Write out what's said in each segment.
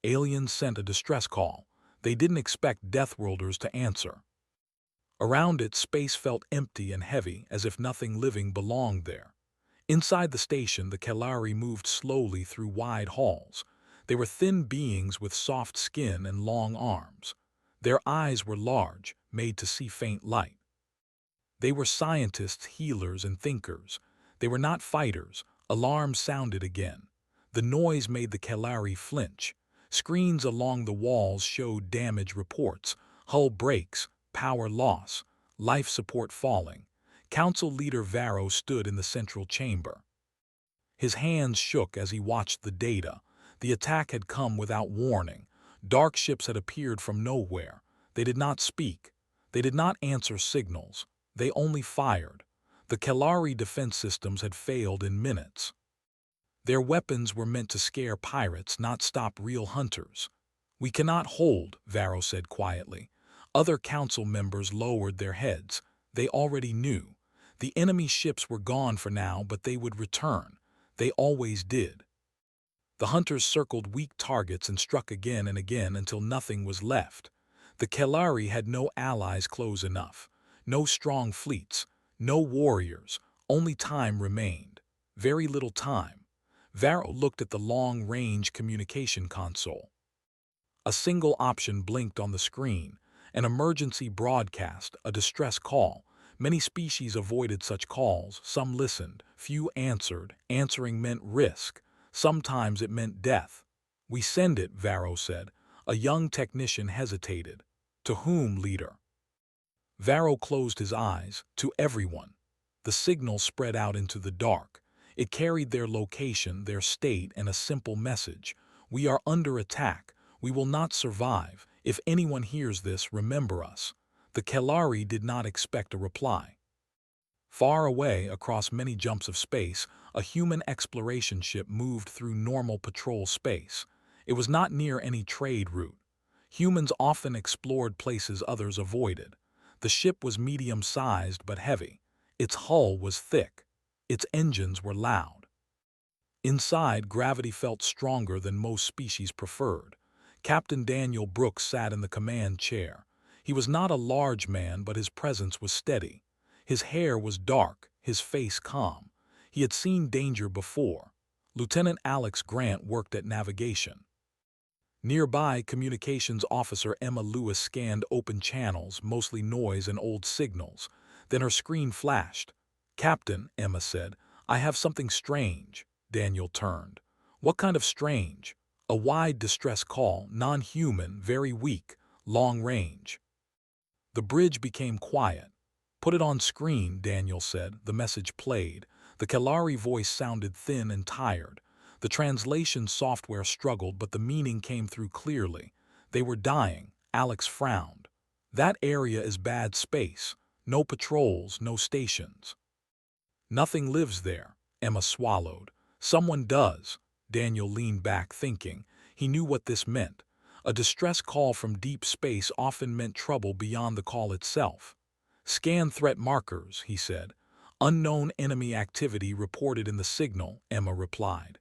Aliens sent a distress call. They didn't expect Deathworlders to answer. Around it, space felt empty and heavy, as if nothing living belonged there. Inside the station, the Kelari moved slowly through wide halls. They were thin beings with soft skin and long arms. Their eyes were large, made to see faint light. They were scientists, healers, and thinkers. They were not fighters. Alarms sounded again. The noise made the Kelari flinch. Screens along the walls showed damage reports, hull breaks, power loss, life support falling. Council leader Varro stood in the central chamber. His hands shook as he watched the data. The attack had come without warning. Dark ships had appeared from nowhere. They did not speak. They did not answer signals. They only fired. The Kelari defense systems had failed in minutes. Their weapons were meant to scare pirates, not stop real hunters. "We cannot hold," Varro said quietly. Other council members lowered their heads. They already knew. The enemy ships were gone for now, but they would return. They always did. The hunters circled weak targets and struck again and again until nothing was left. The Kelari had no allies close enough, no strong fleets, no warriors. Only time remained. Very little time. Varro looked at the long-range communication console. A single option blinked on the screen. An emergency broadcast, a distress call. Many species avoided such calls. Some listened. Few answered. Answering meant risk. Sometimes it meant death. "We send it," Varro said. A young technician hesitated. "To whom, leader?" Varro closed his eyes. "To everyone." The signal spread out into the dark. It carried their location, their state, and a simple message. "We are under attack. We will not survive. If anyone hears this, remember us." The Kelari did not expect a reply. Far away, across many jumps of space, a human exploration ship moved through normal patrol space. It was not near any trade route. Humans often explored places others avoided. The ship was medium-sized but heavy. Its hull was thick. Its engines were loud. Inside, gravity felt stronger than most species preferred. Captain Daniel Brooks sat in the command chair. He was not a large man, but his presence was steady. His hair was dark, his face calm. He had seen danger before. Lieutenant Alex Grant worked at navigation. Nearby, communications officer Emma Lewis scanned open channels, mostly noise and old signals. Then her screen flashed. "Captain," Emma said, "I have something strange." Daniel turned. "What kind of strange?" "A wide distress call, non-human, very weak, long range." The bridge became quiet. "Put it on screen," Daniel said. The message played. The Kelari voice sounded thin and tired. The translation software struggled, but the meaning came through clearly. They were dying. Alex frowned. "That area is bad space. No patrols, no stations." "Nothing lives there," Emma swallowed. "Someone does." Daniel leaned back, thinking. He knew what this meant. A distress call from deep space often meant trouble beyond the call itself. "Scan threat markers," he said. "Unknown enemy activity reported in the signal," Emma replied.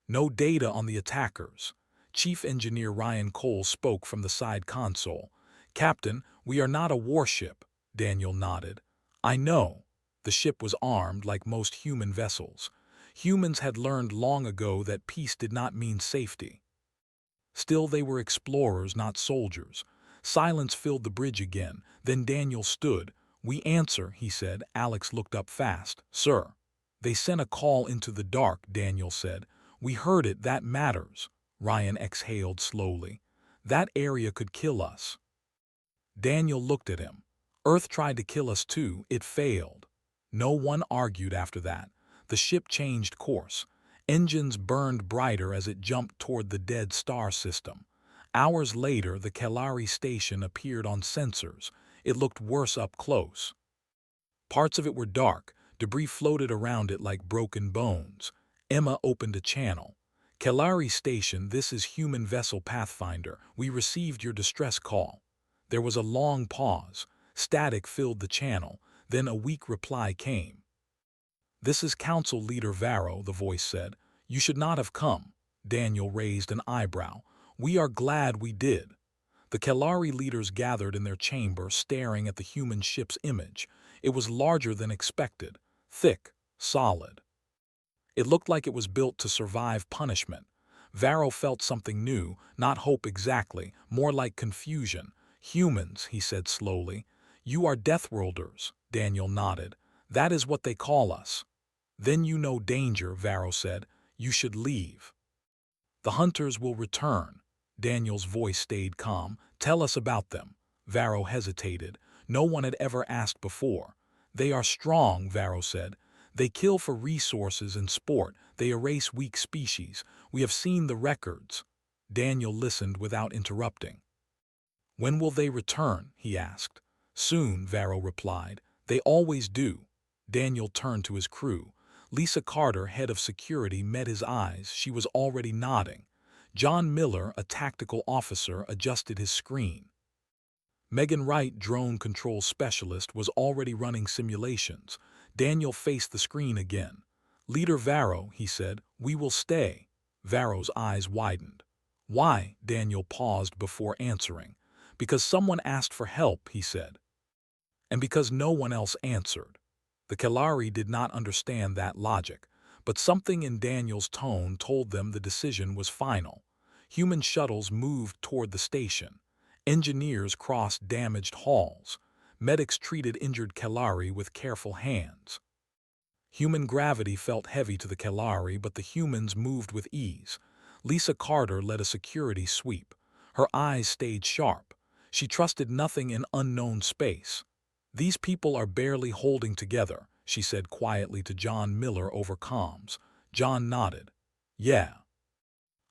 "No data on the attackers." Chief Engineer Ryan Cole spoke from the side console. "Captain, we are not a warship." Daniel nodded. "I know." The ship was armed like most human vessels. Humans had learned long ago that peace did not mean safety. Still, they were explorers, not soldiers. Silence filled the bridge again. Then Daniel stood. "We answer," he said. Alex looked up fast. "Sir." "They sent a call into the dark," Daniel said. "We heard it. That matters." Ryan exhaled slowly. "That area could kill us." Daniel looked at him. "Earth tried to kill us too. It failed." No one argued after that. The ship changed course. Engines burned brighter as it jumped toward the dead star system. Hours later, the Kelari station appeared on sensors. It looked worse up close. Parts of it were dark. Debris floated around it like broken bones. Emma opened a channel. "Kelari Station, this is Human Vessel Pathfinder. We received your distress call." There was a long pause. Static filled the channel. Then a weak reply came. "This is Council Leader Varro," the voice said. "You should not have come." Daniel raised an eyebrow. We are glad we did. The Kelari leaders gathered in their chamber, staring at the human ship's image. It was larger than expected, thick, solid. It looked like it was built to survive punishment. Varro felt something new, not hope exactly, more like confusion. Humans, he said slowly. You are Deathworlders, Daniel nodded. That is what they call us. Then you know danger, Varro said. You should leave. The hunters will return. Daniel's voice stayed calm. Tell us about them. Varro hesitated. No one had ever asked before. They are strong, Varro said. They kill for resources and sport. They erase weak species. We have seen the records. Daniel listened without interrupting. When will they return? He asked. Soon, Varro replied. They always do. Daniel turned to his crew. Lisa Carter, head of security, met his eyes. She was already nodding. John Miller, a tactical officer, adjusted his screen. Megan Wright, drone control specialist, was already running simulations. Daniel faced the screen again. Leader Varro, he said, we will stay. Varro's eyes widened. Why? Daniel paused before answering. Because someone asked for help, he said. And because no one else answered. The Kelari did not understand that logic, but something in Daniel's tone told them the decision was final. Human shuttles moved toward the station. Engineers crossed damaged halls. Medics treated injured Kelari with careful hands. Human gravity felt heavy to the Kelari, but the humans moved with ease. Lisa Carter led a security sweep. Her eyes stayed sharp. She trusted nothing in unknown space. These people are barely holding together, she said quietly to John Miller over comms. John nodded. Yeah.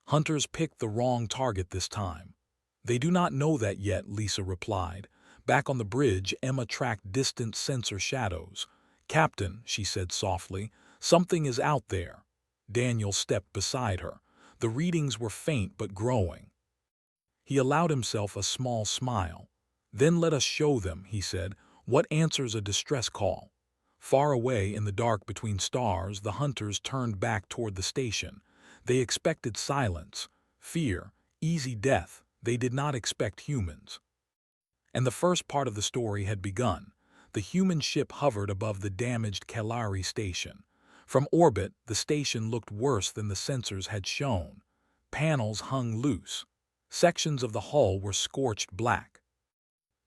Hunters picked the wrong target this time. They do not know that yet, Lisa replied. Back on the bridge, Emma tracked distant sensor shadows. Captain, she said softly, something is out there. Daniel stepped beside her. The readings were faint but growing. He allowed himself a small smile. Then let us show them, he said. What answers a distress call? Far away in the dark between stars, the hunters turned back toward the station. They expected silence, fear, easy death. They did not expect humans. And the first part of the story had begun. The human ship hovered above the damaged Kelari station. From orbit, the station looked worse than the sensors had shown. Panels hung loose. Sections of the hull were scorched black.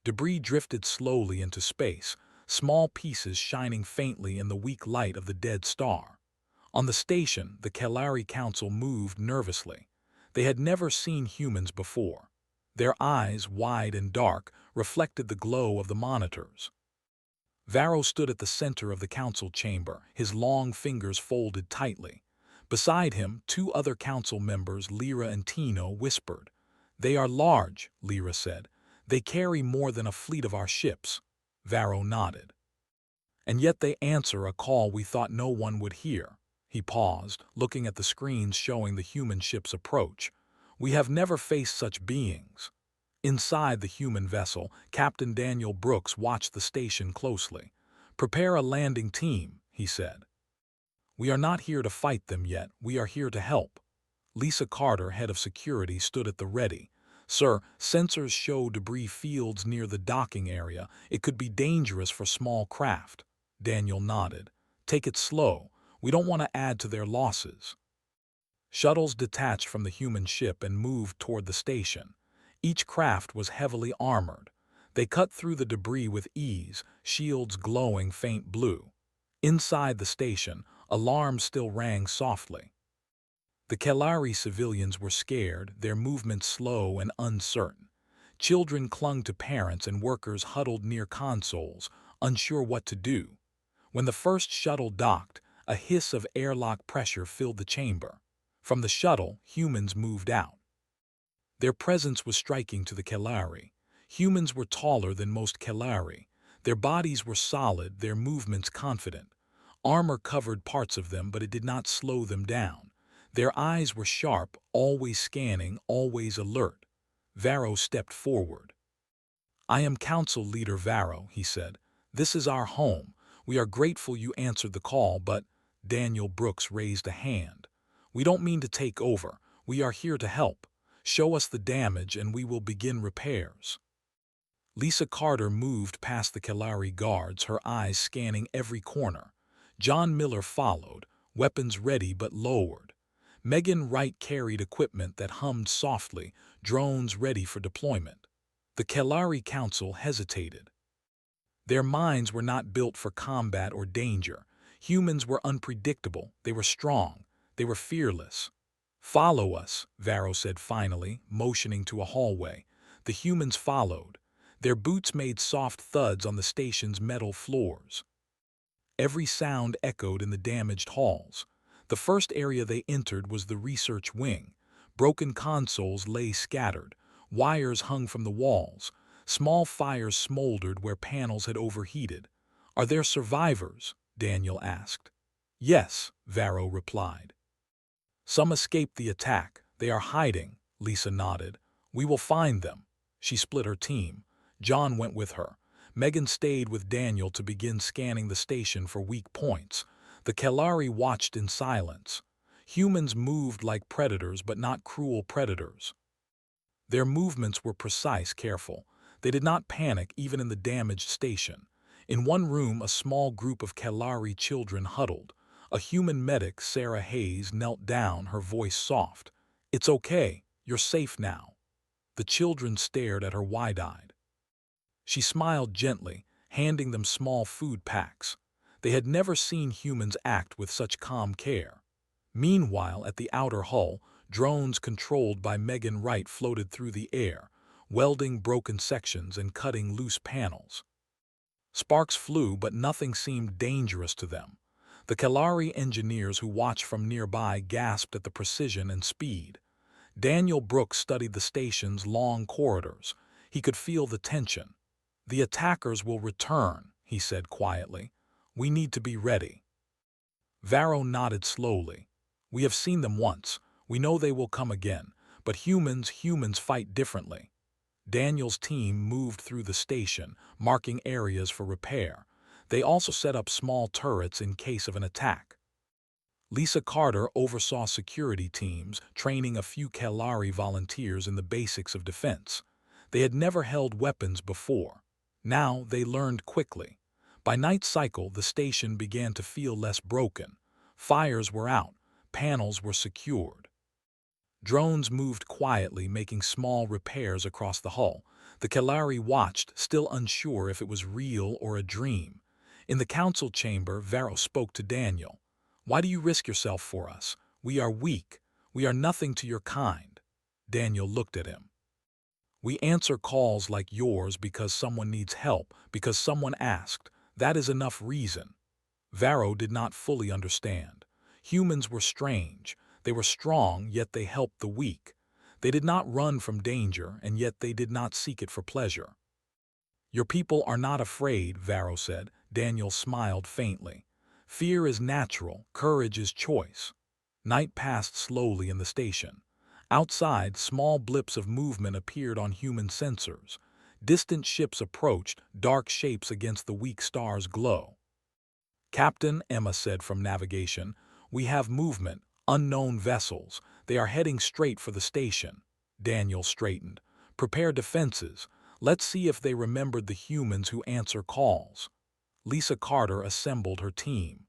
Debris drifted slowly into space, small pieces shining faintly in the weak light of the dead star. On the station, the Kelari Council moved nervously. They had never seen humans before. Their eyes, wide and dark, reflected the glow of the monitors. Varro stood at the center of the council chamber, his long fingers folded tightly. Beside him, two other council members, Lyra and Tino, whispered. They are large, Lyra said. They carry more than a fleet of our ships. Varro nodded. And yet they answer a call we thought no one would hear. He paused, looking at the screens showing the human ship's approach. We have never faced such beings. Inside the human vessel, Captain Daniel Brooks watched the station closely. Prepare a landing team, he said. We are not here to fight them yet, we are here to help. Lisa Carter, head of security, stood at the ready. Sir, sensors show debris fields near the docking area. It could be dangerous for small craft. Daniel nodded. Take it slow. We don't want to add to their losses. Shuttles detached from the human ship and moved toward the station. Each craft was heavily armored. They cut through the debris with ease, shields glowing faint blue. Inside the station, alarms still rang softly. The Kelari civilians were scared, their movements slow and uncertain. Children clung to parents and workers huddled near consoles, unsure what to do. When the first shuttle docked, a hiss of airlock pressure filled the chamber. From the shuttle, humans moved out. Their presence was striking to the Kelari. Humans were taller than most Kelari. Their bodies were solid, their movements confident. Armor covered parts of them, but it did not slow them down. Their eyes were sharp, always scanning, always alert. Varro stepped forward. I am Council Leader Varro, he said. This is our home. We are grateful you answered the call, but Daniel Brooks raised a hand. We don't mean to take over. We are here to help. Show us the damage and we will begin repairs. Lisa Carter moved past the Kalari guards, her eyes scanning every corner. John Miller followed, weapons ready but lowered. Megan Wright carried equipment that hummed softly, drones ready for deployment. The Kalari Council hesitated. Their minds were not built for combat or danger. Humans were unpredictable, they were strong, they were fearless. "Follow us," Varro said finally, motioning to a hallway. The humans followed. Their boots made soft thuds on the station's metal floors. Every sound echoed in the damaged halls. The first area they entered was the research wing. Broken consoles lay scattered. Wires hung from the walls. Small fires smoldered where panels had overheated. "Are there survivors?" Daniel asked. "Yes," Varro replied. "Some escaped the attack. They are hiding," Lisa nodded. "We will find them." She split her team. John went with her. Megan stayed with Daniel to begin scanning the station for weak points. The Kalari watched in silence. Humans moved like predators, but not cruel predators. Their movements were precise, careful. They did not panic even in the damaged station. In one room, a small group of Kalari children huddled. A human medic, Sarah Hayes, knelt down, her voice soft. "It's okay. You're safe now." The children stared at her wide-eyed. She smiled gently, handing them small food packs. They had never seen humans act with such calm care. Meanwhile, at the outer hull, drones controlled by Megan Wright floated through the air, welding broken sections and cutting loose panels. Sparks flew, but nothing seemed dangerous to them. The Kalari engineers who watched from nearby gasped at the precision and speed. Daniel Brooks studied the station's long corridors. He could feel the tension. "The attackers will return," he said quietly. "We need to be ready." Varro nodded slowly. "We have seen them once. We know they will come again. But humans fight differently." Daniel's team moved through the station, marking areas for repair. They also set up small turrets in case of an attack. Lisa Carter oversaw security teams, training a few Kalari volunteers in the basics of defense. They had never held weapons before. Now they learned quickly. By night cycle, the station began to feel less broken. Fires were out, panels were secured. Drones moved quietly, making small repairs across the hull. The Kalari watched, still unsure if it was real or a dream. In the council chamber, Varro spoke to Daniel. "Why do you risk yourself for us? We are weak. We are nothing to your kind." Daniel looked at him. "We answer calls like yours because someone needs help, because someone asked. That is enough reason." Varro did not fully understand. Humans were strange. They were strong, yet they helped the weak. They did not run from danger, and yet they did not seek it for pleasure. "Your people are not afraid," Varro said. Daniel smiled faintly. "Fear is natural, courage is choice." Night passed slowly in the station. Outside, small blips of movement appeared on human sensors. Distant ships approached, dark shapes against the weak star's glow. "Captain," Emma said from navigation, "we have movement, unknown vessels. They are heading straight for the station." Daniel straightened. "Prepare defenses. Let's see if they remembered the humans who answer calls." Lisa Carter assembled her team.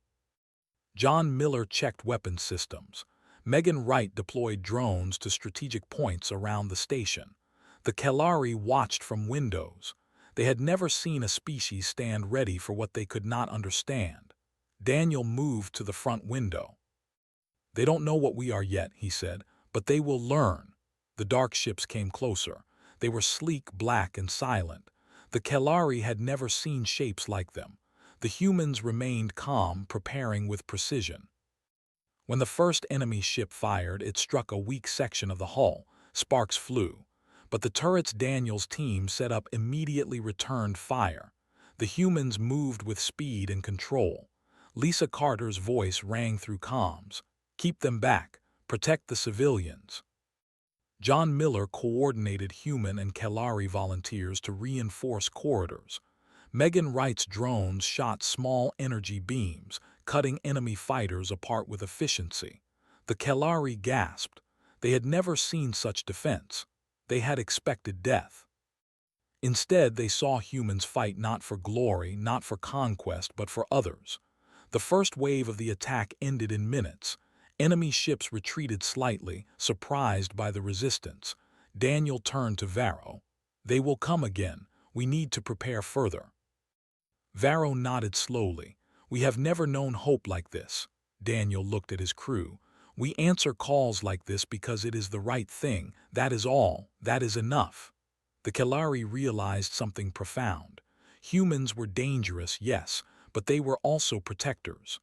John Miller checked weapons systems. Megan Wright deployed drones to strategic points around the station. The Kalari watched from windows. They had never seen a species stand ready for what they could not understand. Daniel moved to the front window. "They don't know what we are yet," he said, "but they will learn." The dark ships came closer. They were sleek, black, and silent. The Kalari had never seen shapes like them. The humans remained calm, preparing with precision. When the first enemy ship fired, it struck a weak section of the hull. Sparks flew. But the turrets Daniel's team set up immediately returned fire. The humans moved with speed and control. Lisa Carter's voice rang through comms. "Keep them back. Protect the civilians." John Miller coordinated human and Kalari volunteers to reinforce corridors. Megan Wright's drones shot small energy beams, cutting enemy fighters apart with efficiency. The Kalari gasped. They had never seen such defense. They had expected death. Instead, they saw humans fight not for glory, not for conquest, but for others. The first wave of the attack ended in minutes. Enemy ships retreated slightly, surprised by the resistance. Daniel turned to Varro. "They will come again. We need to prepare further." Varro nodded slowly. "We have never known hope like this." Daniel looked at his crew. "We answer calls like this because it is the right thing. That is all. That is enough." The Kelari realized something profound. Humans were dangerous, yes, but they were also protectors.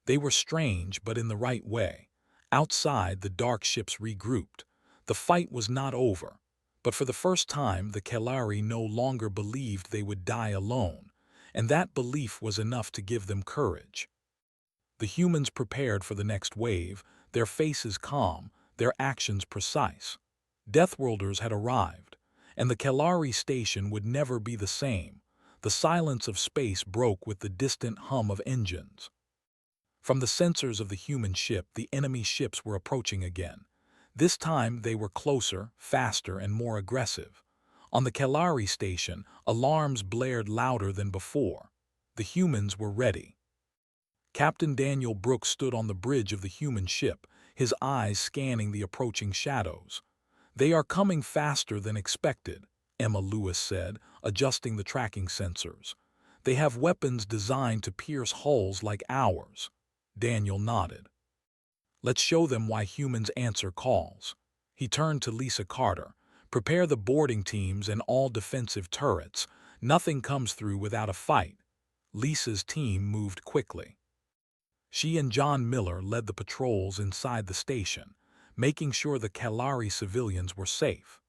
They were strange, but in the right way. Outside, the dark ships regrouped. The fight was not over. But for the first time, the Kelari no longer believed they would die alone, and that belief was enough to give them courage. The humans prepared for the next wave, their faces calm, their actions precise. Deathworlders had arrived, and the Kelari station would never be the same. The silence of space broke with the distant hum of engines. From the sensors of the human ship, the enemy ships were approaching again. This time they were closer, faster, and more aggressive. On the Kelari station, alarms blared louder than before. The humans were ready. Captain Daniel Brooks stood on the bridge of the human ship, his eyes scanning the approaching shadows. "They are coming faster than expected," Emma Lewis said, adjusting the tracking sensors. "They have weapons designed to pierce hulls like ours." Daniel nodded. "Let's show them why humans answer calls." He turned to Lisa Carter. "Prepare the boarding teams and all defensive turrets. Nothing comes through without a fight." Lisa's team moved quickly. She and John Miller led the patrols inside the station, making sure the Kelari civilians were safe.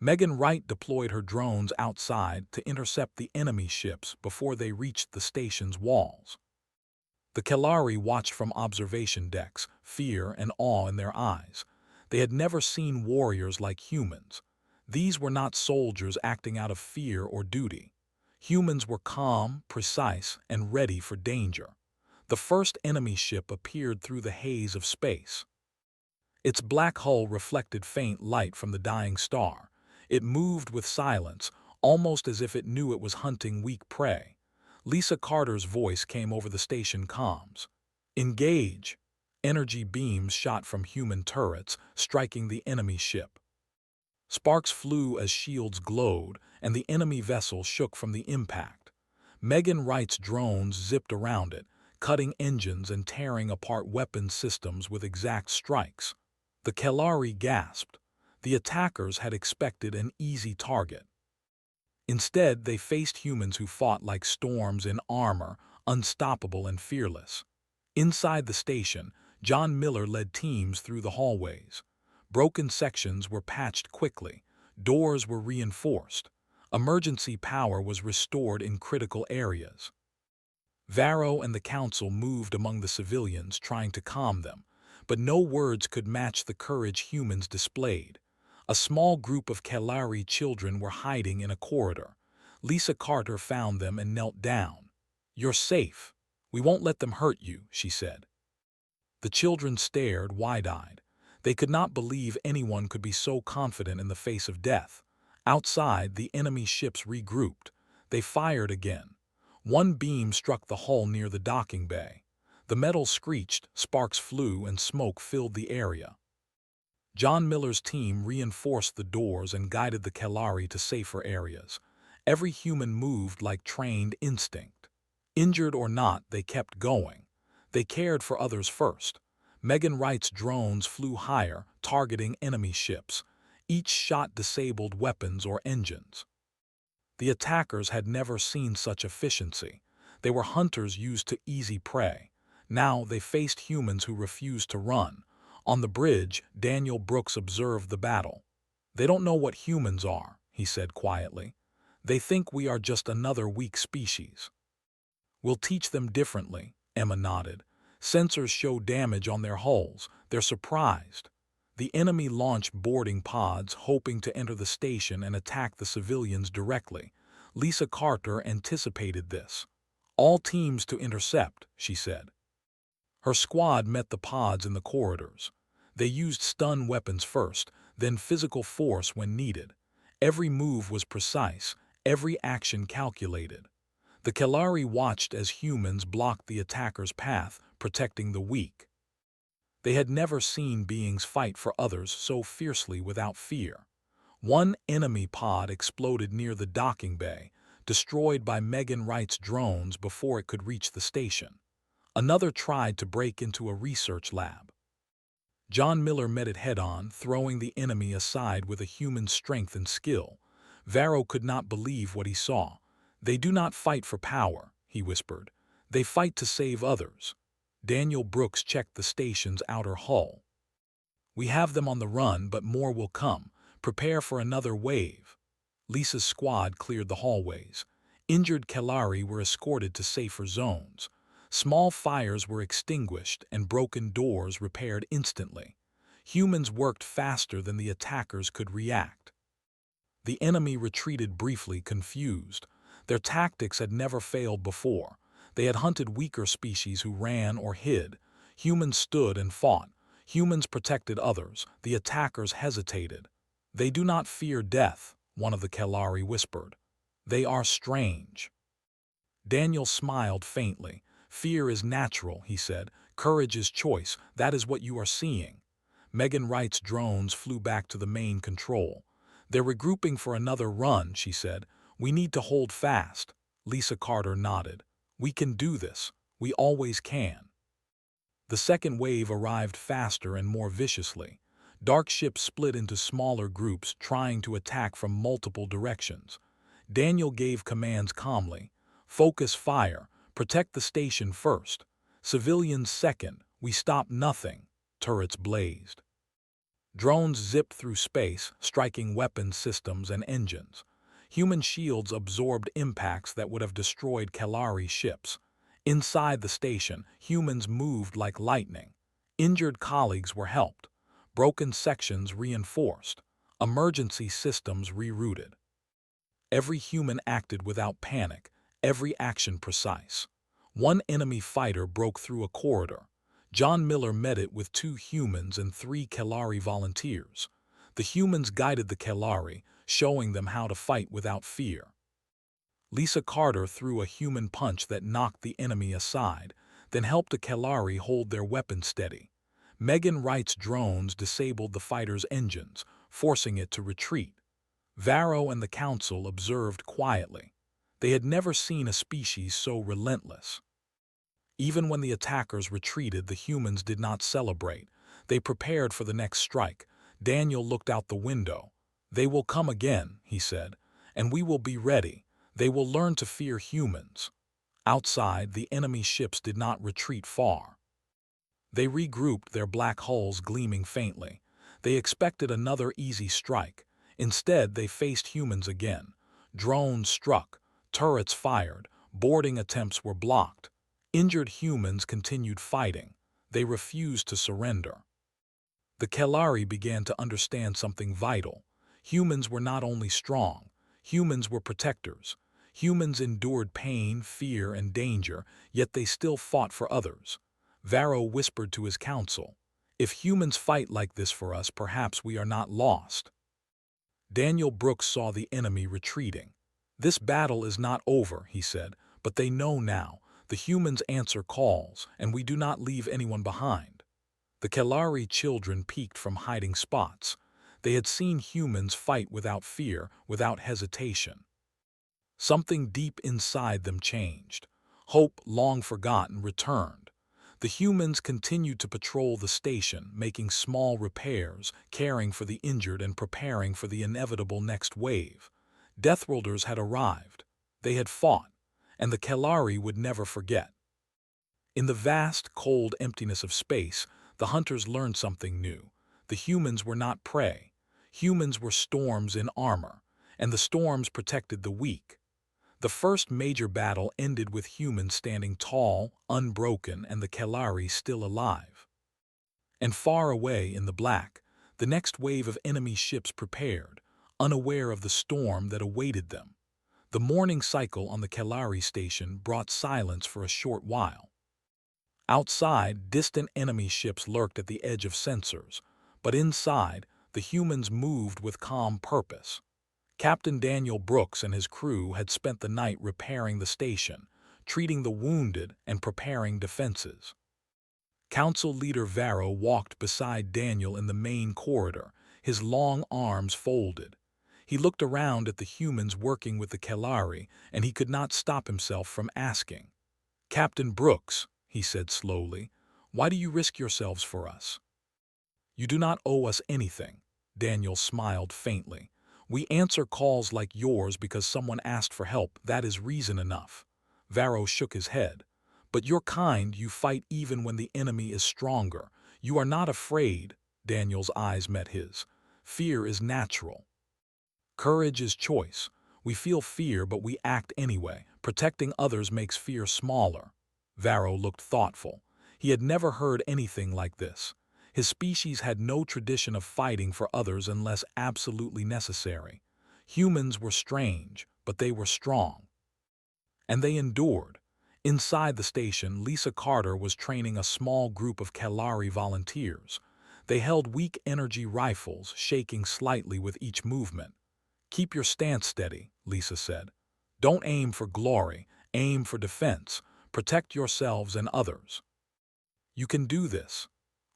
Megan Wright deployed her drones outside to intercept the enemy ships before they reached the station's walls. The Kelari watched from observation decks, fear and awe in their eyes. They had never seen warriors like humans. These were not soldiers acting out of fear or duty. Humans were calm, precise, and ready for danger. The first enemy ship appeared through the haze of space. Its black hull reflected faint light from the dying star. It moved with silence, almost as if it knew it was hunting weak prey. Lisa Carter's voice came over the station comms. "Engage!" Energy beams shot from human turrets, striking the enemy ship. Sparks flew as shields glowed, and the enemy vessel shook from the impact. Megan Wright's drones zipped around it, cutting engines and tearing apart weapon systems with exact strikes. The Kelari gasped. The attackers had expected an easy target. Instead, they faced humans who fought like storms in armor, unstoppable and fearless. Inside the station, John Miller led teams through the hallways. Broken sections were patched quickly. Doors were reinforced. Emergency power was restored in critical areas. Varro and the council moved among the civilians, trying to calm them, but no words could match the courage humans displayed. A small group of Kelari children were hiding in a corridor. Lisa Carter found them and knelt down. "You're safe. We won't let them hurt you," she said. The children stared, wide-eyed. They could not believe anyone could be so confident in the face of death. Outside, the enemy ships regrouped. They fired again. One beam struck the hull near the docking bay. The metal screeched, sparks flew, and smoke filled the area. John Miller's team reinforced the doors and guided the Kelari to safer areas. Every human moved like trained instinct. Injured or not, they kept going. They cared for others first. Megan Wright's drones flew higher, targeting enemy ships. Each shot disabled weapons or engines. The attackers had never seen such efficiency. They were hunters used to easy prey. Now they faced humans who refused to run. On the bridge, Daniel Brooks observed the battle. "They don't know what humans are," he said quietly. "They think we are just another weak species." "We'll teach them differently," Emma nodded. "Sensors show damage on their hulls. They're surprised." The enemy launched boarding pods, hoping to enter the station and attack the civilians directly. Lisa Carter anticipated this. "All teams to intercept," she said. Her squad met the pods in the corridors. They used stun weapons first, then physical force when needed. Every move was precise, every action calculated. The Kelari watched as humans blocked the attacker's path, protecting the weak. They had never seen beings fight for others so fiercely without fear. One enemy pod exploded near the docking bay, destroyed by Megan Wright's drones before it could reach the station. Another tried to break into a research lab. John Miller met it head-on, throwing the enemy aside with a human's strength and skill. Varro could not believe what he saw. "They do not fight for power," he whispered. "They fight to save others." Daniel Brooks checked the station's outer hull. "We have them on the run, but more will come. Prepare for another wave." Lisa's squad cleared the hallways. Injured Kelari were escorted to safer zones. Small fires were extinguished and broken doors repaired instantly. Humans worked faster than the attackers could react. The enemy retreated briefly, confused. Their tactics had never failed before. They had hunted weaker species who ran or hid. Humans stood and fought. Humans protected others. The attackers hesitated. "They do not fear death," one of the Kelari whispered. "They are strange." Daniel smiled faintly. "Fear is natural," he said. "Courage is choice. That is what you are seeing." Megan Wright's drones flew back to the main control. "They're regrouping for another run," she said. "We need to hold fast." Lisa Carter nodded. "We can do this. We always can." The second wave arrived faster and more viciously. Dark ships split into smaller groups, trying to attack from multiple directions. Daniel gave commands calmly. "Focus fire. Protect the station first. Civilians second. We stop nothing." Turrets blazed. Drones zipped through space, striking weapon systems and engines. Human shields absorbed impacts that would have destroyed Kelari ships. Inside the station, humans moved like lightning. Injured colleagues were helped. Broken sections reinforced. Emergency systems rerouted. Every human acted without panic, every action precise. One enemy fighter broke through a corridor. John Miller met it with 2 humans and 3 Kelari volunteers. The humans guided the Kelari, showing them how to fight without fear. Lisa Carter threw a human punch that knocked the enemy aside, then helped a Kelari hold their weapons steady. Megan Wright's drones disabled the fighter's engines, forcing it to retreat. Varro and the Council observed quietly. They had never seen a species so relentless. Even when the attackers retreated, the humans did not celebrate. They prepared for the next strike. Daniel looked out the window. "They will come again," he said, "and we will be ready. They will learn to fear humans." Outside, the enemy ships did not retreat far. They regrouped, their black hulls gleaming faintly. They expected another easy strike. Instead, they faced humans again. Drones struck, turrets fired, boarding attempts were blocked. Injured humans continued fighting. They refused to surrender. The Kelari began to understand something vital. Humans were not only strong, humans were protectors. Humans endured pain, fear, and danger, yet they still fought for others. Varro whispered to his council, "If humans fight like this for us, perhaps we are not lost." Daniel Brooks saw the enemy retreating. "This battle is not over," he said, "but they know now. The humans answer calls, and we do not leave anyone behind." The Kelari children peeked from hiding spots. They had seen humans fight without fear, without hesitation. Something deep inside them changed. Hope, long forgotten, returned. The humans continued to patrol the station, making small repairs, caring for the injured and preparing for the inevitable next wave. Deathworlders had arrived. They had fought, and the Kelari would never forget. In the vast, cold emptiness of space, the hunters learned something new. The humans were not prey. Humans were storms in armor, and the storms protected the weak. The first major battle ended with humans standing tall, unbroken, and the Kelari still alive. And far away in the black, the next wave of enemy ships prepared, unaware of the storm that awaited them. The morning cycle on the Kelari station brought silence for a short while. Outside, distant enemy ships lurked at the edge of sensors, but inside, the humans moved with calm purpose. Captain Daniel Brooks and his crew had spent the night repairing the station, treating the wounded and preparing defenses. Council leader Varro walked beside Daniel in the main corridor, his long arms folded. He looked around at the humans working with the Kelari, and he could not stop himself from asking. "Captain Brooks," he said slowly, "why do you risk yourselves for us?" "You do not owe us anything," Daniel smiled faintly. "We answer calls like yours because someone asked for help. That is reason enough." Varro shook his head. "But you're kind, you fight even when the enemy is stronger. You are not afraid." Daniel's eyes met his. "Fear is natural. Courage is choice. We feel fear, but we act anyway. Protecting others makes fear smaller." Varro looked thoughtful. He had never heard anything like this. His species had no tradition of fighting for others unless absolutely necessary. Humans were strange, but they were strong. And they endured. Inside the station, Lisa Carter was training a small group of Kalari volunteers. They held weak energy rifles, shaking slightly with each movement. "Keep your stance steady," Lisa said. "Don't aim for glory, aim for defense. Protect yourselves and others. You can do this."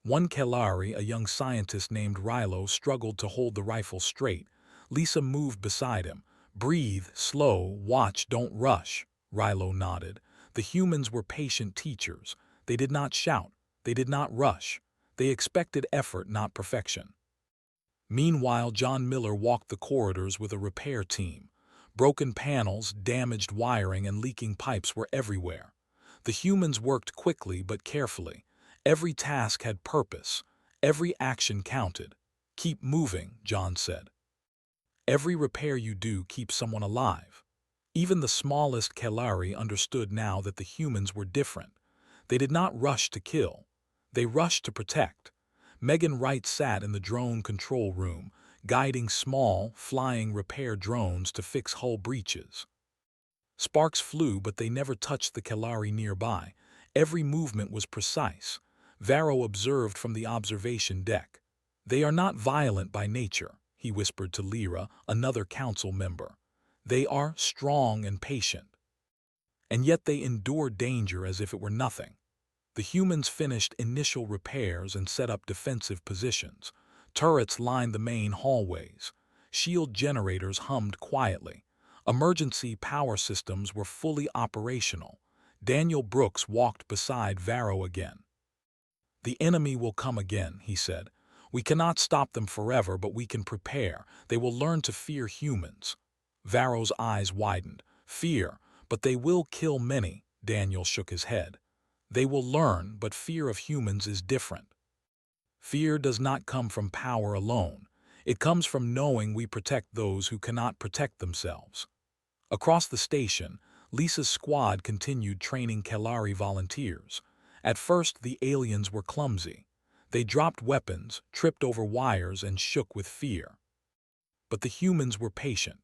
One Kelari, a young scientist named Rilo, struggled to hold the rifle straight. Lisa moved beside him. "Breathe, slow, watch, don't rush." Rilo nodded. The humans were patient teachers. They did not shout. They did not rush. They expected effort, not perfection. Meanwhile, John Miller walked the corridors with a repair team. Broken panels, damaged wiring, and leaking pipes were everywhere. The humans worked quickly but carefully. Every task had purpose. Every action counted. "Keep moving," John said. "Every repair you do keeps someone alive." Even the smallest Kelari understood now that the humans were different. They did not rush to kill. They rushed to protect. Megan Wright sat in the drone control room, guiding small, flying repair drones to fix hull breaches. Sparks flew, but they never touched the Kelari nearby. Every movement was precise. Varro observed from the observation deck. "They are not violent by nature," he whispered to Lyra, another council member. "They are strong and patient. And yet they endure danger as if it were nothing." The humans finished initial repairs and set up defensive positions. Turrets lined the main hallways. Shield generators hummed quietly. Emergency power systems were fully operational. Daniel Brooks walked beside Varro again. "The enemy will come again," he said. "We cannot stop them forever, but we can prepare. They will learn to fear humans." Varro's eyes widened. "Fear, but they will kill many." Daniel shook his head. "They will learn, but fear of humans is different. Fear does not come from power alone. It comes from knowing we protect those who cannot protect themselves." Across the station, Lisa's squad continued training Kelari volunteers. At first, the aliens were clumsy. They dropped weapons, tripped over wires, and shook with fear. But the humans were patient.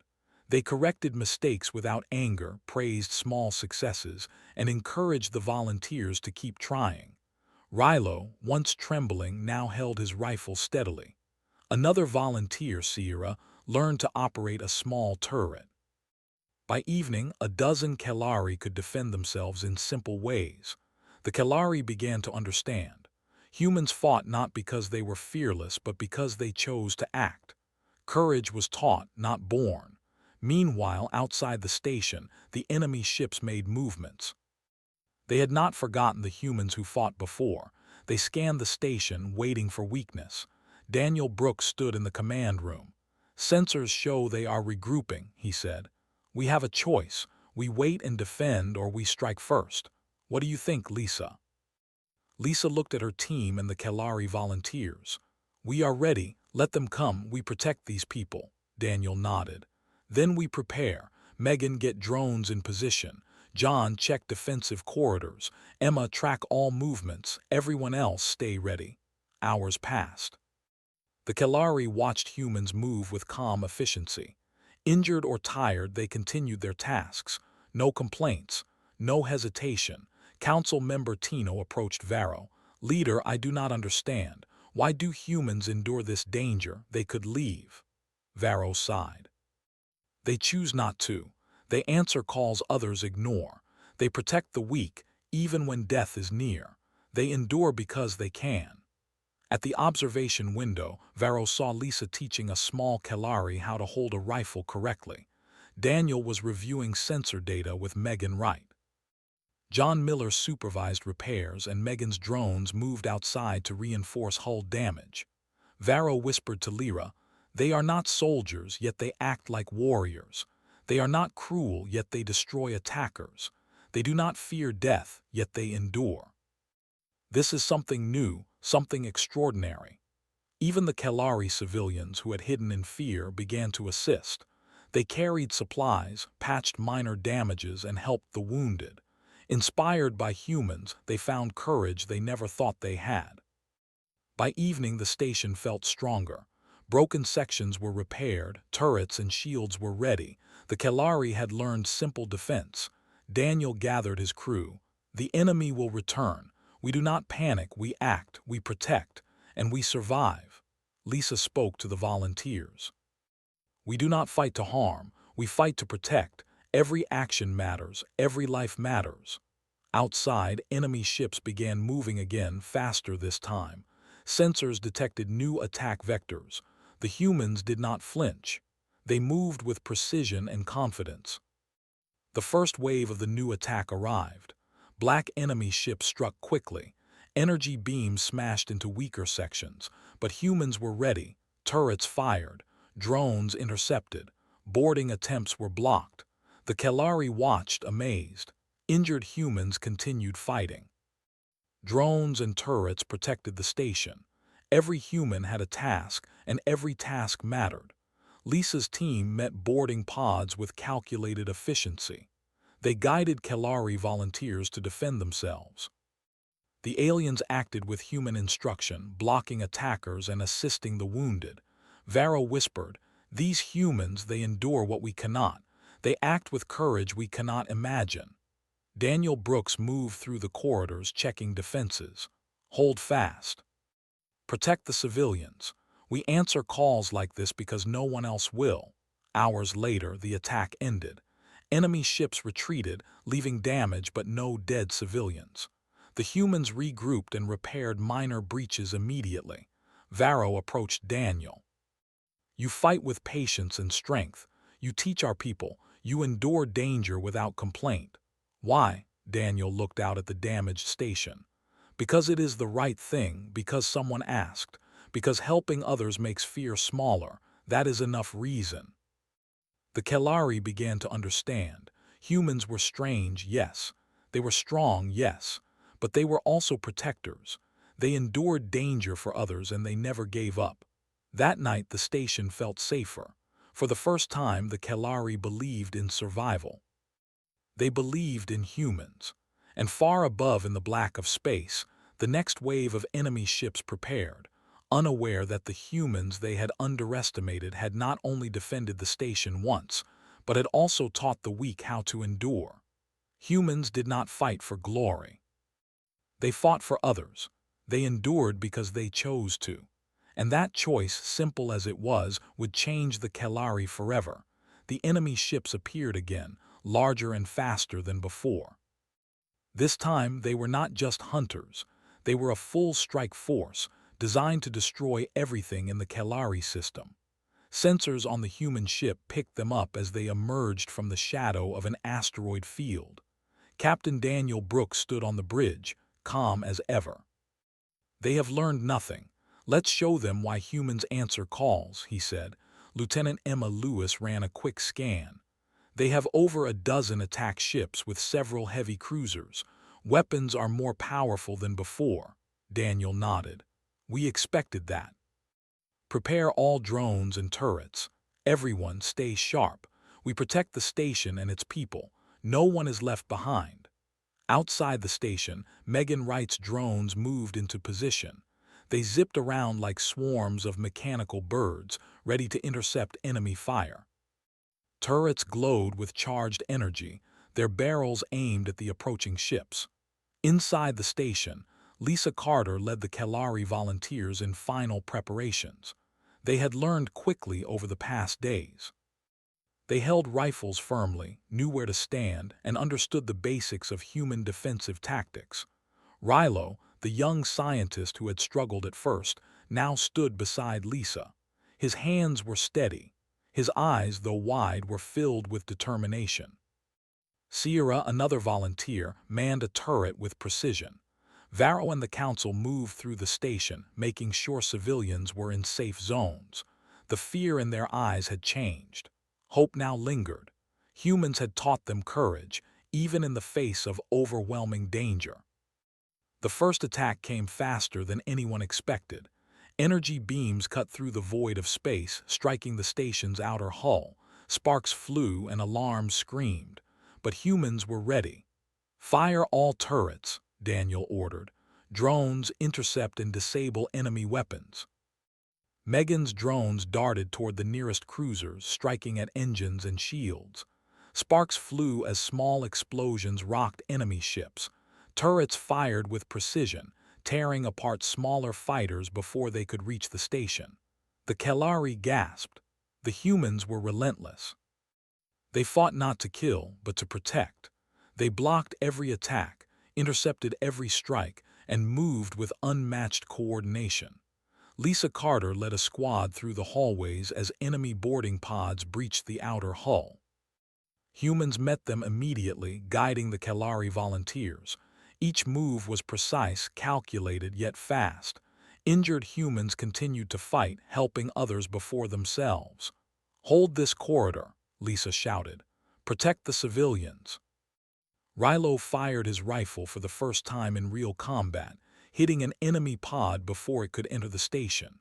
They corrected mistakes without anger, praised small successes, and encouraged the volunteers to keep trying. Rilo, once trembling, now held his rifle steadily. Another volunteer, Sierra, learned to operate a small turret. By evening, a dozen Kelari could defend themselves in simple ways. The Kelari began to understand. Humans fought not because they were fearless, but because they chose to act. Courage was taught, not born. Meanwhile, outside the station, the enemy ships made movements. They had not forgotten the humans who fought before. They scanned the station, waiting for weakness. Daniel Brooks stood in the command room. "Sensors show they are regrouping," he said. "We have a choice. We wait and defend, or we strike first. What do you think, Lisa?" Lisa looked at her team and the Kelari volunteers. "We are ready. Let them come. We protect these people." Daniel nodded. "Then we prepare. Megan, get drones in position. John, check defensive corridors. Emma, track all movements. Everyone else, stay ready." Hours passed. The Kelari watched humans move with calm efficiency. Injured or tired, they continued their tasks. No complaints, no hesitation. Council member Tino approached Varro. "Leader, I do not understand. Why do humans endure this danger? They could leave." Varro sighed. "They choose not to. They answer calls others ignore. They protect the weak, even when death is near. They endure because they can." At the observation window, Varro saw Lisa teaching a small Kalari how to hold a rifle correctly. Daniel was reviewing sensor data with Megan Wright. John Miller supervised repairs, and Megan's drones moved outside to reinforce hull damage. Varro whispered to Lyra, "They are not soldiers, yet they act like warriors. They are not cruel, yet they destroy attackers. They do not fear death, yet they endure." This is something new, something extraordinary. Even the Kalari civilians who had hidden in fear began to assist. They carried supplies, patched minor damages, and helped the wounded. Inspired by humans, they found courage they never thought they had. By evening, the station felt stronger. Broken sections were repaired, turrets and shields were ready. The Kalari had learned simple defense. Daniel gathered his crew. "The enemy will return. We do not panic, we act, we protect, and we survive." Lisa spoke to the volunteers. "We do not fight to harm, we fight to protect. Every action matters, every life matters." Outside, enemy ships began moving again, faster this time. Sensors detected new attack vectors. The humans did not flinch. They moved with precision and confidence. The first wave of the new attack arrived. Black enemy ships struck quickly. Energy beams smashed into weaker sections, but humans were ready. Turrets fired. Drones intercepted. Boarding attempts were blocked. The Kalari watched, amazed. Injured humans continued fighting. Drones and turrets protected the station. Every human had a task, and every task mattered. Lisa's team met boarding pods with calculated efficiency. They guided Kalari volunteers to defend themselves. The aliens acted with human instruction, blocking attackers and assisting the wounded. Varro whispered, "These humans, they endure what we cannot. They act with courage we cannot imagine." Daniel Brooks moved through the corridors, checking defenses. "Hold fast. Protect the civilians. We answer calls like this because no one else will." Hours later, the attack ended. Enemy ships retreated, leaving damage but no dead civilians. The humans regrouped and repaired minor breaches immediately. Varro approached Daniel. "You fight with patience and strength. You teach our people. You endure danger without complaint." "Why?" Daniel looked out at the damaged station. "Because it is the right thing, because someone asked, because helping others makes fear smaller. That is enough reason." The Kalari began to understand. Humans were strange, yes. They were strong, yes. But they were also protectors. They endured danger for others and they never gave up. That night the station felt safer. For the first time the Kalari believed in survival. They believed in humans. And far above in the black of space, the next wave of enemy ships prepared, unaware that the humans they had underestimated had not only defended the station once, but had also taught the weak how to endure. Humans did not fight for glory. They fought for others. They endured because they chose to. And that choice, simple as it was, would change the Kalari forever. The enemy ships appeared again, larger and faster than before. This time they were not just hunters. They were a full strike force, designed to destroy everything in the Kalari system. Sensors on the human ship picked them up as they emerged from the shadow of an asteroid field. Captain Daniel Brooks stood on the bridge, calm as ever. "They have learned nothing. Let's show them why humans answer calls," he said. Lieutenant Emma Lewis ran a quick scan. "They have over a dozen attack ships with several heavy cruisers. Weapons are more powerful than before." Daniel nodded. "We expected that. Prepare all drones and turrets. Everyone stay sharp. We protect the station and its people. No one is left behind." Outside the station, Megan Wright's drones moved into position. They zipped around like swarms of mechanical birds, ready to intercept enemy fire. Turrets glowed with charged energy, their barrels aimed at the approaching ships. Inside the station, Lisa Carter led the Kalari volunteers in final preparations. They had learned quickly over the past days. They held rifles firmly, knew where to stand, and understood the basics of human defensive tactics. Rilo, the young scientist who had struggled at first, now stood beside Lisa. His hands were steady. His eyes, though wide, were filled with determination. Sierra, another volunteer, manned a turret with precision. Varro and the council moved through the station, making sure civilians were in safe zones. The fear in their eyes had changed. Hope now lingered. Humans had taught them courage, even in the face of overwhelming danger. The first attack came faster than anyone expected. Energy beams cut through the void of space, striking the station's outer hull. Sparks flew and alarms screamed. But humans were ready. "Fire all turrets," Daniel ordered. "Drones intercept and disable enemy weapons." Megan's drones darted toward the nearest cruisers, striking at engines and shields. Sparks flew as small explosions rocked enemy ships. Turrets fired with precision, tearing apart smaller fighters before they could reach the station. The Kalari gasped. The humans were relentless. They fought not to kill, but to protect. They blocked every attack, intercepted every strike, and moved with unmatched coordination. Lisa Carter led a squad through the hallways as enemy boarding pods breached the outer hull. Humans met them immediately, guiding the Kalari volunteers. Each move was precise, calculated, yet fast. Injured humans continued to fight, helping others before themselves. "Hold this corridor," Lisa shouted. "Protect the civilians." Rilo fired his rifle for the first time in real combat, hitting an enemy pod before it could enter the station.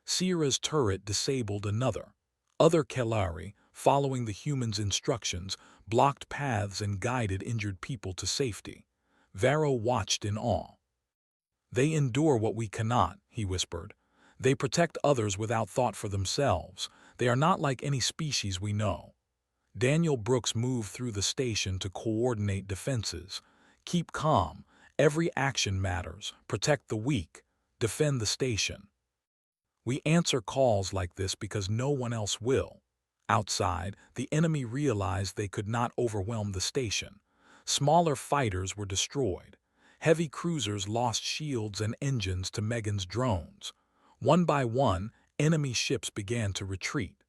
Sierra's turret disabled another. Other Kalari, following the humans' instructions, blocked paths and guided injured people to safety. Varro watched in awe. "They endure what we cannot," he whispered. "They protect others without thought for themselves. They are not like any species we know." Daniel Brooks moved through the station to coordinate defenses. "Keep calm. Every action matters. Protect the weak. Defend the station. We answer calls like this because no one else will." Outside, the enemy realized they could not overwhelm the station. Smaller fighters were destroyed. Heavy cruisers lost shields and engines to Megan's drones. One by one, enemy ships began to retreat.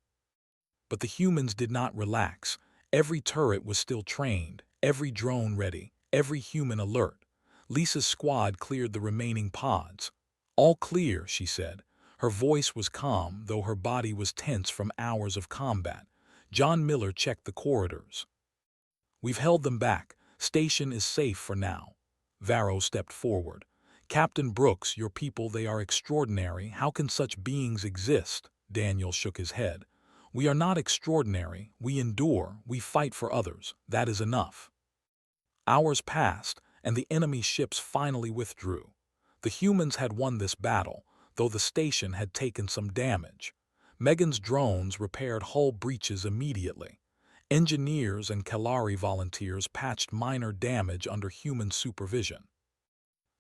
But the humans did not relax. Every turret was still trained, every drone ready, every human alert. Lisa's squad cleared the remaining pods. "All clear," she said. Her voice was calm, though her body was tense from hours of combat. John Miller checked the corridors. "We've held them back. Station is safe for now." Varro stepped forward. "Captain Brooks, your people, they are extraordinary. How can such beings exist?" Daniel shook his head. "We are not extraordinary. We endure. We fight for others. That is enough." Hours passed, and the enemy ships finally withdrew. The humans had won this battle, though the station had taken some damage. Megan's drones repaired hull breaches immediately. Engineers and Kalari volunteers patched minor damage under human supervision.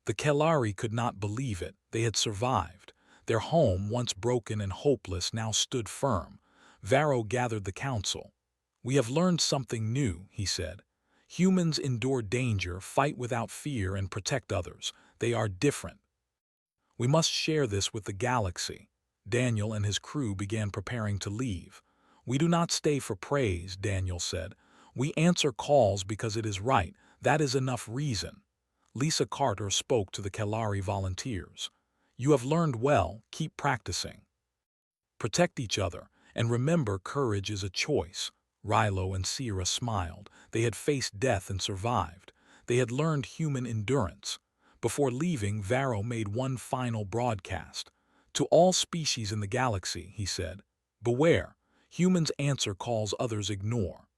The Kalari could not believe it. They had survived. Their home, once broken and hopeless, now stood firm. Varro gathered the council. "We have learned something new," he said. "Humans endure danger, fight without fear, and protect others. They are different. We must share this with the galaxy." Daniel and his crew began preparing to leave. "We do not stay for praise," Daniel said. "We answer calls because it is right. That is enough reason." Lisa Carter spoke to the Kalari volunteers. "You have learned well. Keep practicing. Protect each other, and remember courage is a choice." Rilo and Sierra smiled. They had faced death and survived. They had learned human endurance. Before leaving, Varro made one final broadcast. "To all species in the galaxy," he said, "beware. Humans answer calls others ignore.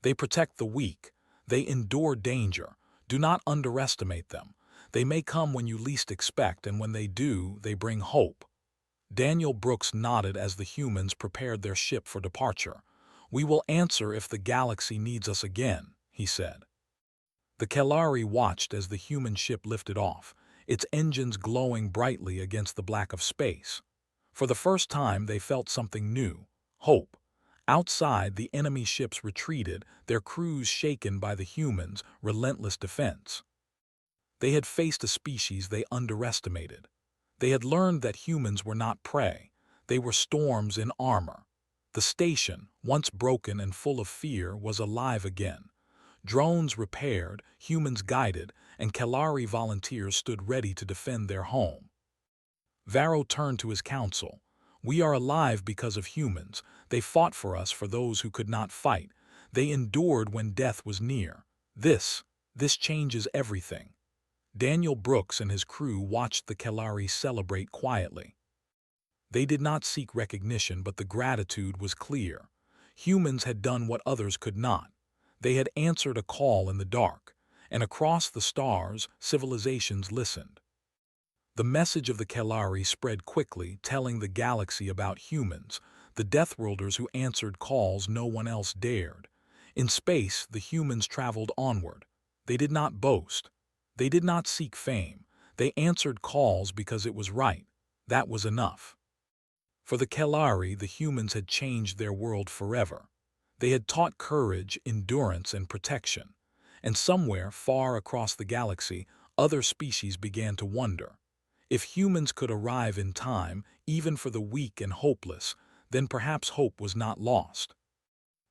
They protect the weak. They endure danger. Do not underestimate them. They may come when you least expect, and when they do, they bring hope." Daniel Brooks nodded as the humans prepared their ship for departure. "We will answer if the galaxy needs us again," he said. The The Kalari watched as the human ship lifted off, its engines glowing brightly against the black of space. For the first time they felt something new, hope. Outside, the enemy ships retreated, their crews shaken by the humans' relentless defense. They had faced a species they underestimated. They had learned that humans were not prey. They were storms in armor. The station, once broken and full of fear, was alive again. Drones repaired, humans guided, and Kalari volunteers stood ready to defend their home. Varro turned to his council. "We are alive because of humans. They fought for us, for those who could not fight. They endured when death was near. This changes everything." Daniel Brooks and his crew watched the Kalari celebrate quietly. They did not seek recognition, but the gratitude was clear. Humans had done what others could not. They had answered a call in the dark, and across the stars, civilizations listened. The message of the Kalari spread quickly, telling the galaxy about humans, the Deathworlders who answered calls no one else dared. In space, the humans traveled onward. They did not boast. They did not seek fame. They answered calls because it was right. That was enough. For the Kalari, the humans had changed their world forever. They had taught courage, endurance, and protection. And somewhere, far across the galaxy, other species began to wonder. If humans could arrive in time, even for the weak and hopeless, then perhaps hope was not lost.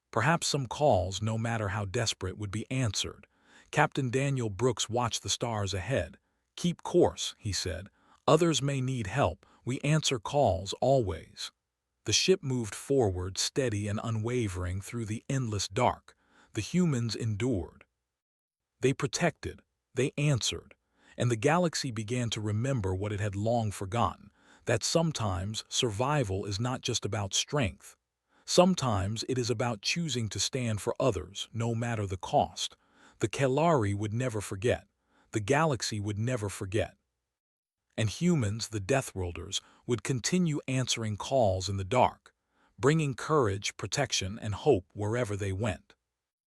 Perhaps some calls, no matter how desperate, would be answered. Captain Daniel Brooks watched the stars ahead. "Keep course," he said. "Others may need help. We answer calls always." The ship moved forward, steady and unwavering through the endless dark. The humans endured. They protected. They answered. And the galaxy began to remember what it had long forgotten, that sometimes survival is not just about strength. Sometimes it is about choosing to stand for others, no matter the cost. The Kalari would never forget. The galaxy would never forget. And humans, the Deathworlders, would continue answering calls in the dark, bringing courage, protection, and hope wherever they went.